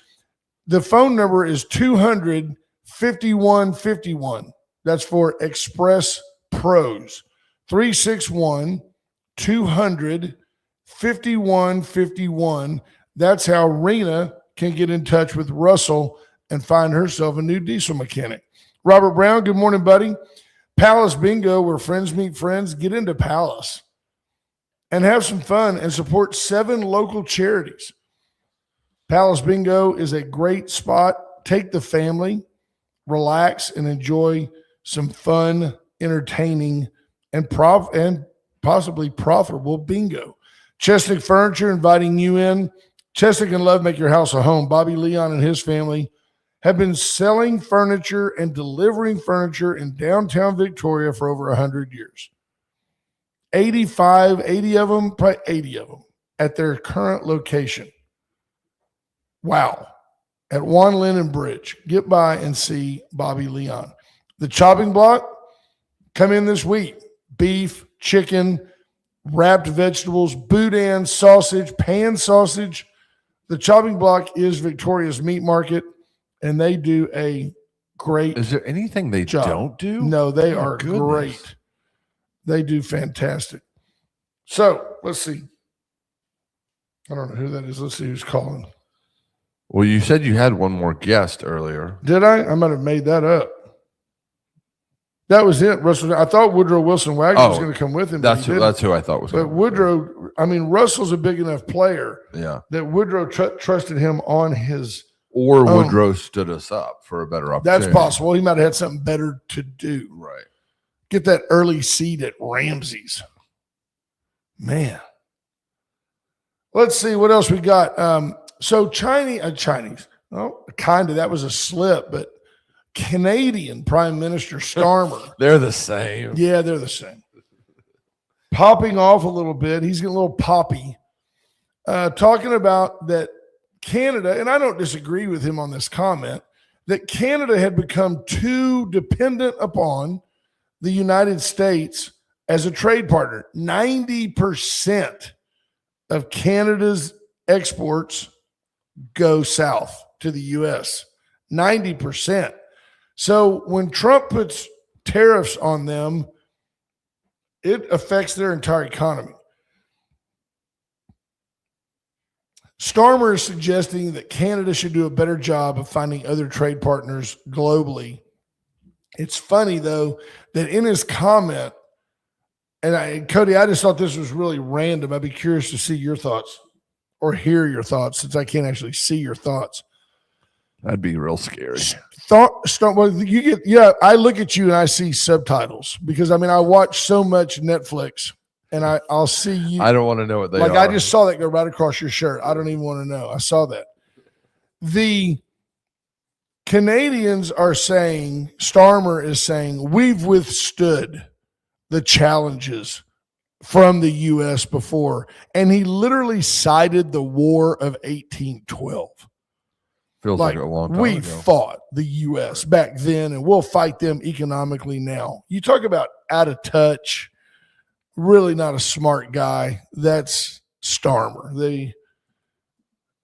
the phone number is 200-5151. That's for Express Pros. 361-200-5151. That's how Rena can get in touch with Russell and find herself a new diesel mechanic. Robert Brown, good morning, buddy. Palace Bingo, where friends meet friends. Get into Palace and have some fun and support 7 local charities. Palace Bingo is a great spot. Take the family, relax, and enjoy some fun, entertaining, and possibly profitable bingo. Chesnick Furniture inviting you in. Chesnick and Love make your house a home. Bobby Leon and his family have been selling furniture and delivering furniture in downtown Victoria for over 100 years. 80 of them, probably 80 of them at their current location. Wow. At Juan Lennon Bridge. Get by and see Bobby Leon. The chopping block, come in this week. Beef, chicken, wrapped vegetables, boudin, sausage, pan sausage. The chopping block is Victoria's meat market, and they do a great Is there anything they job. don't do? No, they are great. They do fantastic. So let's see. I don't know who that is. Let's see who's calling. Well, you said you had one more guest earlier. Did I? I might have made that up. That was it. Russell. I thought Woodrow Wilson Wagner was going to come with him. That's who I thought was. But Woodrow, I mean, Russell's a big enough player. Yeah. That Woodrow trusted him on his. Or Woodrow stood us up for a better opportunity. That's possible. He might have had something better to do. Right. Get that early seat at Ramsey's. Man. Let's see what else we got. So Chinese. Oh, kind of. That was a slip, but Canadian Prime Minister Starmer. They're the same. Yeah, they're the same. Popping off a little bit. He's getting a little poppy. Talking about that Canada, and I don't disagree with him on this comment, that Canada had become too dependent upon the United States as a trade partner. 90% of Canada's exports go south to the U.S. 90%. So when Trump puts tariffs on them, it affects their entire economy. Starmer is suggesting that Canada should do a better job of finding other trade partners globally. It's funny, though, that in his comment, and Cody, I just thought this was really random. I'd be curious to see your thoughts or hear your thoughts, since I can't actually see your thoughts. That'd be real scary. I look at you and I see subtitles because I watch so much Netflix and I'll see you. I don't want to know what they are. I just saw that go right across your shirt. I don't even want to know. I saw that. The Canadians are saying, Starmer is saying, we've withstood the challenges from the U.S. before. And he literally cited the War of 1812. Feels like a long time we ago. fought the U.S. back then, and we'll fight them economically now. You talk about out of touch, really not a smart guy. That's Starmer.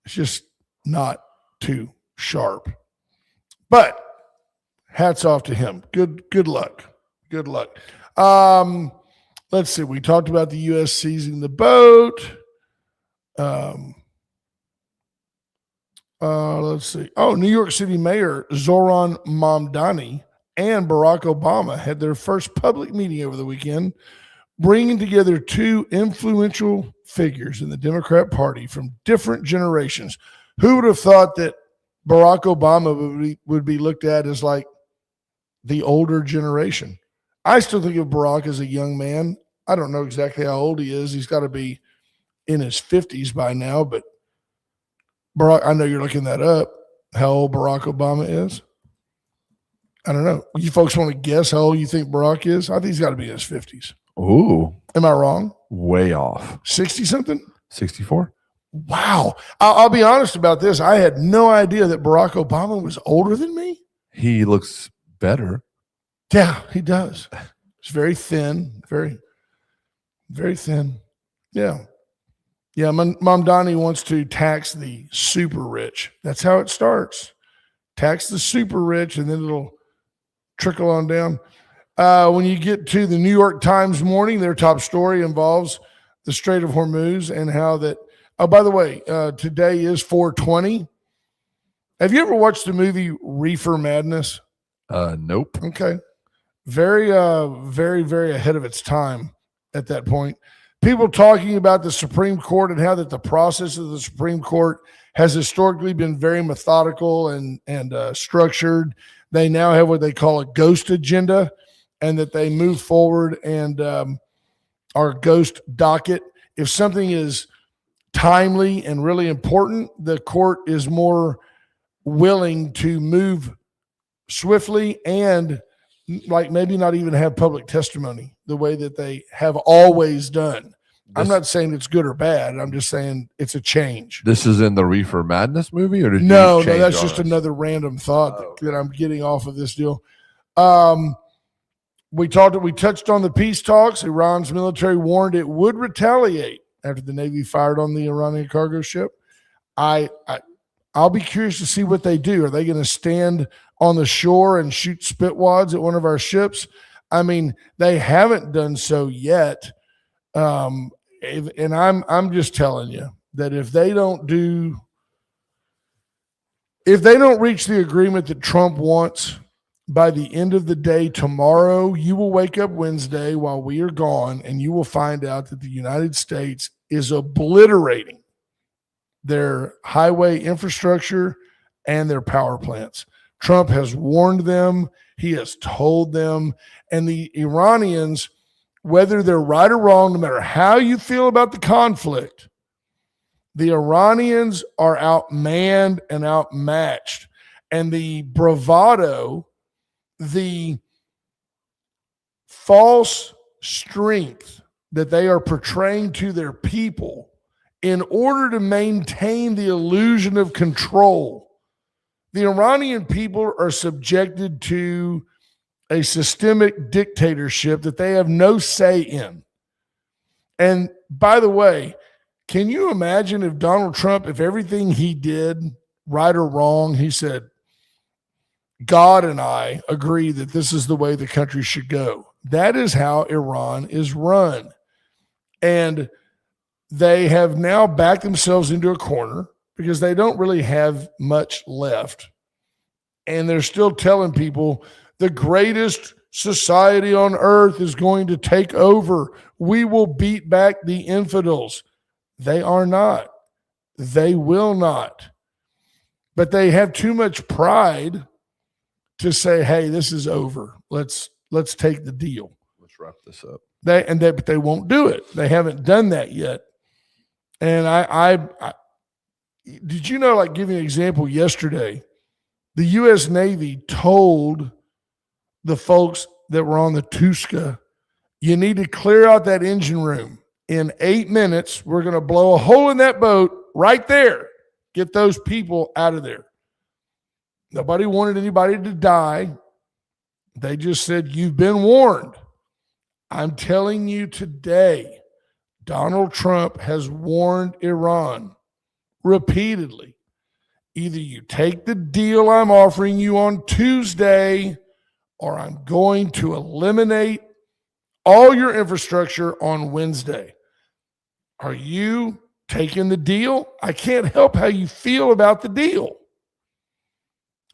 It's just not too sharp. But hats off to him. Good luck. Good luck. Let's see. We talked about the U.S. seizing the boat. Let's see. Oh, New York City Mayor Zoran Mamdani and Barack Obama had their first public meeting over the weekend, bringing together two influential figures in the Democrat Party from different generations. Who would have thought that Barack Obama would be looked at as like the older generation? I still think of Barack as a young man. I don't know exactly how old he is. He's got to be in his 50s by now, but Barack, I know you're looking that up, how old Barack Obama is. I don't know. You folks want to guess how old you think Barack is? I think he's got to be in his 50s. Ooh. Am I wrong? Way off. 60-something? 64. Wow. I'll be honest about this. I had no idea that Barack Obama was older than me. He looks better. Yeah, he does. He's very thin. Very, very thin. Yeah. Yeah, Mamdani wants to tax the super rich. That's how it starts. Tax the super rich, and then it'll trickle on down. When you get to the New York Times morning, their top story involves the Strait of Hormuz and how that – oh, by the way, today is 4/20. Have you ever watched the movie Reefer Madness? Nope. Okay. Very, very, very ahead of its time at that point. People talking about the Supreme Court and how that the process of the Supreme Court has historically been very methodical and structured. They now have what they call a ghost agenda, and that they move forward and our ghost docket. If something is timely and really important, the court is more willing to move swiftly and like maybe not even have public testimony the way that they have always done. I'm not saying it's good or bad. I'm just saying it's a change. This is in the Reefer Madness movie, or no, that's just another random thought that I'm getting off of this deal. We touched on the peace talks. Iran's military warned it would retaliate after the Navy fired on the Iranian cargo ship. I'll be curious to see what they do. Are they going to stand on the shore and shoot spitwads at one of our ships? I mean, they haven't done so yet. And I'm just telling you that if they don't reach the agreement that Trump wants, by the end of the day tomorrow, you will wake up Wednesday while we are gone, and you will find out that the United States is obliterating their highway infrastructure and their power plants. Trump has warned them. He has told them. And the Iranians, whether they're right or wrong, no matter how you feel about the conflict, the Iranians are outmanned and outmatched. And the bravado, the false strength that they are portraying to their people in order to maintain the illusion of control. The Iranian people are subjected to a systemic dictatorship that they have no say in. And by the way, can you imagine if Donald Trump, if everything he did, right or wrong, he said, God and I agree that this is the way the country should go. That is how Iran is run. And they have now backed themselves into a corner because they don't really have much left. And they're still telling people the greatest society on earth is going to take over. We will beat back the infidels. They are not. They will not. But they have too much pride to say, hey, this is over. Let's take the deal. Let's wrap this up. But they won't do it. They haven't done that yet. And I did you know, like, give you an example, yesterday, the U.S. Navy told the folks that were on the Tuska, you need to clear out that engine room. In 8 minutes, we're going to blow a hole in that boat right there. Get those people out of there. Nobody wanted anybody to die. They just said, you've been warned. I'm telling you today, Donald Trump has warned Iran repeatedly. Either you take the deal I'm offering you on Tuesday, or I'm going to eliminate all your infrastructure on Wednesday. Are you taking the deal? I can't help how you feel about the deal.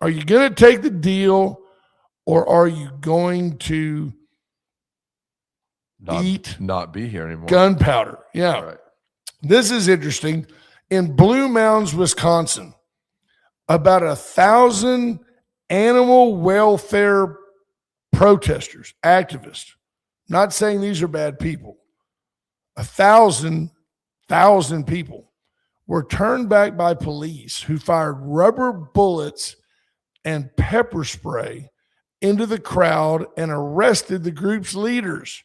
Are you going to take the deal, or are you going to not be here anymore? Gunpowder. Yeah. Right. This is interesting. In Blue Mounds, Wisconsin, about 1,000 animal welfare protesters, activists, not saying these are bad people, 1,000 people were turned back by police who fired rubber bullets and pepper spray into the crowd and arrested the group's leaders.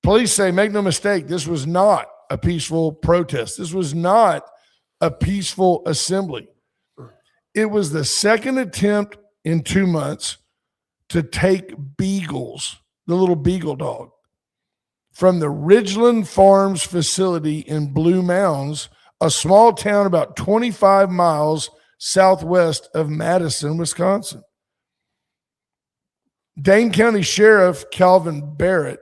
Police say, make no mistake, this was not a peaceful protest. This was not a peaceful assembly. It was the second attempt in 2 months to take beagles, the little beagle dog, from the Ridgeland Farms facility in Blue Mounds, a small town about 25 miles southwest of Madison, Wisconsin. Dane County Sheriff Calvin Barrett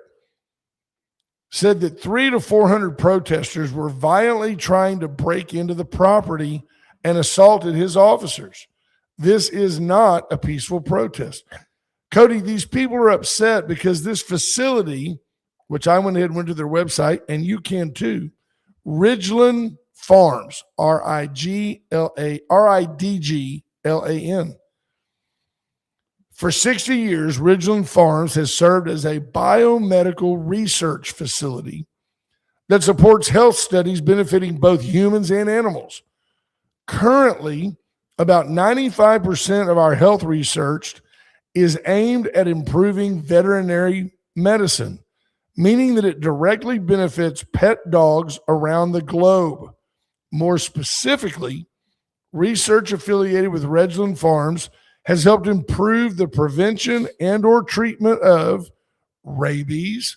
said that 300 to 400 protesters were violently trying to break into the property and assaulted his officers. This is not a peaceful protest. Cody, these people are upset because this facility, which I went ahead and went to their website, and you can too, Ridgeland Farms, RIDGLAN. For 60 years, Ridgeland Farms has served as a biomedical research facility that supports health studies benefiting both humans and animals. Currently, about 95% of our health research is aimed at improving veterinary medicine, meaning that it directly benefits pet dogs around the globe. More specifically, research affiliated with Ridgeland Farms has helped improve the prevention and or treatment of rabies,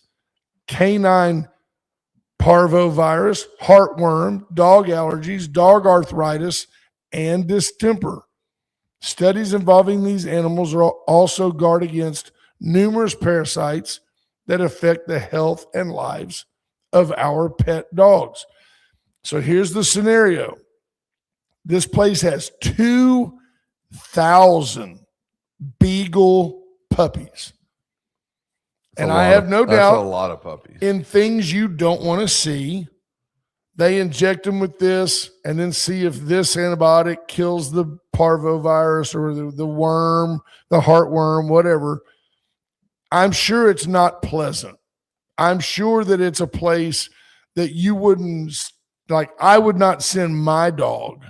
canine parvovirus, heartworm, dog allergies, dog arthritis, and distemper. Studies involving these animals are also guard against numerous parasites that affect the health and lives of our pet dogs. So here's the scenario. This place has 2,000 beagles beagle puppies. And I That's have no a doubt lot of puppies. in things you don't want to see, they inject them with this and then see if this antibiotic kills the parvovirus or the worm, the heartworm, whatever. I'm sure it's not pleasant. I'm sure that it's a place that you wouldn't, like, I would not send my dog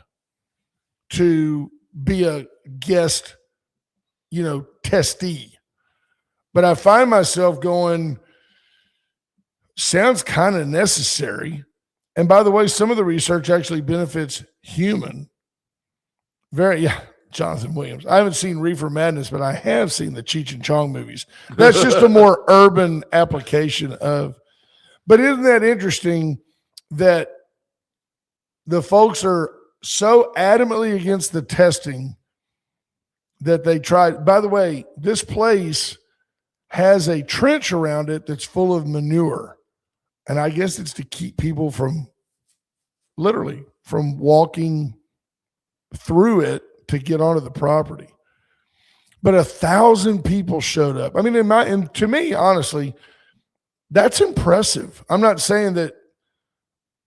to be a guest, testee. But I find myself going, sounds kind of necessary. And by the way, some of the research actually benefits human. Jonathan Williams. I haven't seen Reefer Madness, but I have seen the Cheech and Chong movies. That's just a more urban application of. But isn't that interesting that the folks are so adamantly against the testing that they tried? By the way, this place has a trench around it that's full of manure. And I guess it's to keep people from walking through it to get onto the property. But 1,000 people showed up. I mean, and to me, honestly, that's impressive. I'm not saying that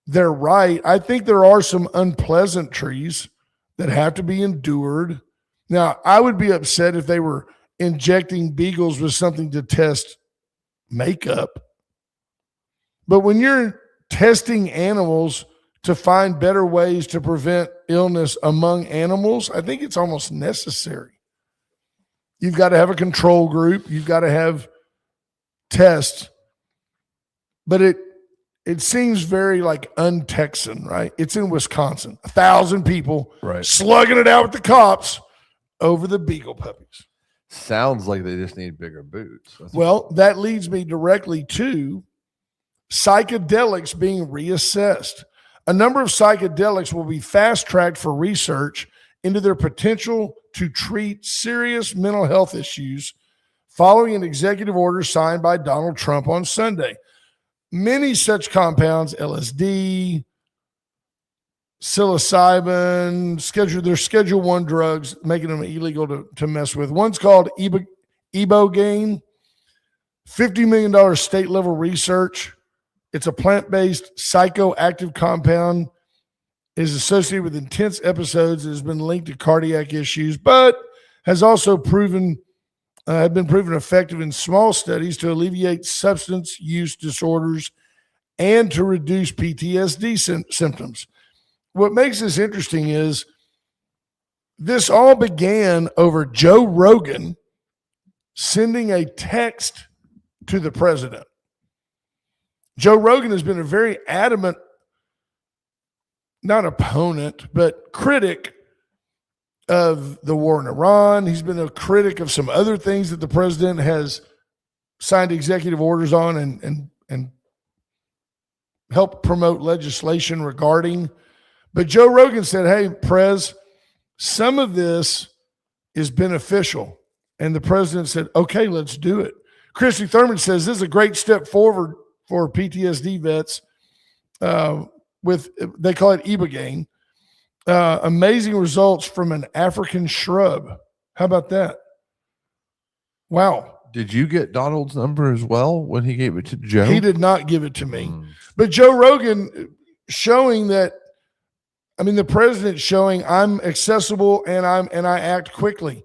they're right. I think there are some unpleasantries that have to be endured. Now, I would be upset if they were injecting beagles with something to test makeup. But when you're testing animals to find better ways to prevent illness among animals, I think it's almost necessary. You've got to have a control group. You've got to have tests. But it seems very like un-Texan, right? It's in Wisconsin. 1,000 people slugging it out with the cops over the beagle puppies. Sounds like they just need bigger boots. That leads me directly to psychedelics being reassessed. A number of psychedelics will be fast-tracked for research into their potential to treat serious mental health issues following an executive order signed by Donald Trump on Sunday. Many such compounds, LSD, psilocybin, they're Schedule 1 drugs, making them illegal to mess with. One's called ibogaine, $50 million state-level research. It's a plant-based psychoactive compound. It is associated with intense episodes. It has been linked to cardiac issues, but has also been proven effective in small studies to alleviate substance use disorders and to reduce PTSD symptoms. What makes this interesting is this all began over Joe Rogan sending a text to the president. Joe Rogan has been a very adamant, not opponent, but critic of the war in Iran. He's been a critic of some other things that the president has signed executive orders on and helped promote legislation regarding. But Joe Rogan said, hey, Prez, some of this is beneficial. And the president said, okay, let's do it. Christy Thurman says this is a great step forward for PTSD vets they call it ibogaine. Amazing results from an African shrub. How about that? Wow. Did you get Donald's number as well when he gave it to Joe? He did not give it to me. But Joe Rogan showing that, the president showing I'm accessible and I act quickly.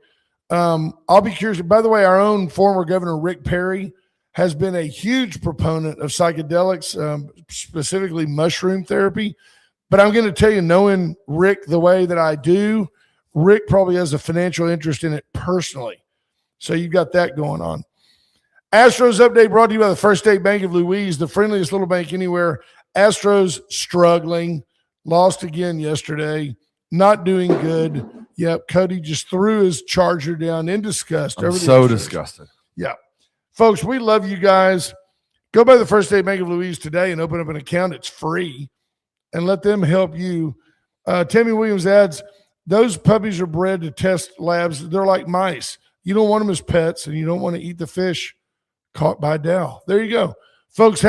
I'll be curious. By the way, our own former governor, Rick Perry, has been a huge proponent of psychedelics, specifically mushroom therapy. But I'm going to tell you, knowing Rick the way that I do, Rick probably has a financial interest in it personally. So you've got that going on. Astros update brought to you by the First State Bank of Louise, the friendliest little bank anywhere. Astros struggling, lost again yesterday, not doing good. Yep, Cody just threw his charger down in disgust. I'm so disgusted. Yeah. Folks, we love you guys. Go by the First State Bank of Louise today and open up an account. It's free. And let them help you. Tammy Williams adds, those puppies are bred to test labs. They're like mice. You don't want them as pets, and you don't want to eat the fish caught by Dow. There you go. Folks,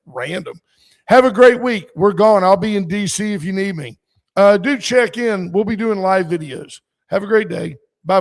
random. Have a great week. We're gone. I'll be in D.C. if you need me. Do check in. We'll be doing live videos. Have a great day. Bye.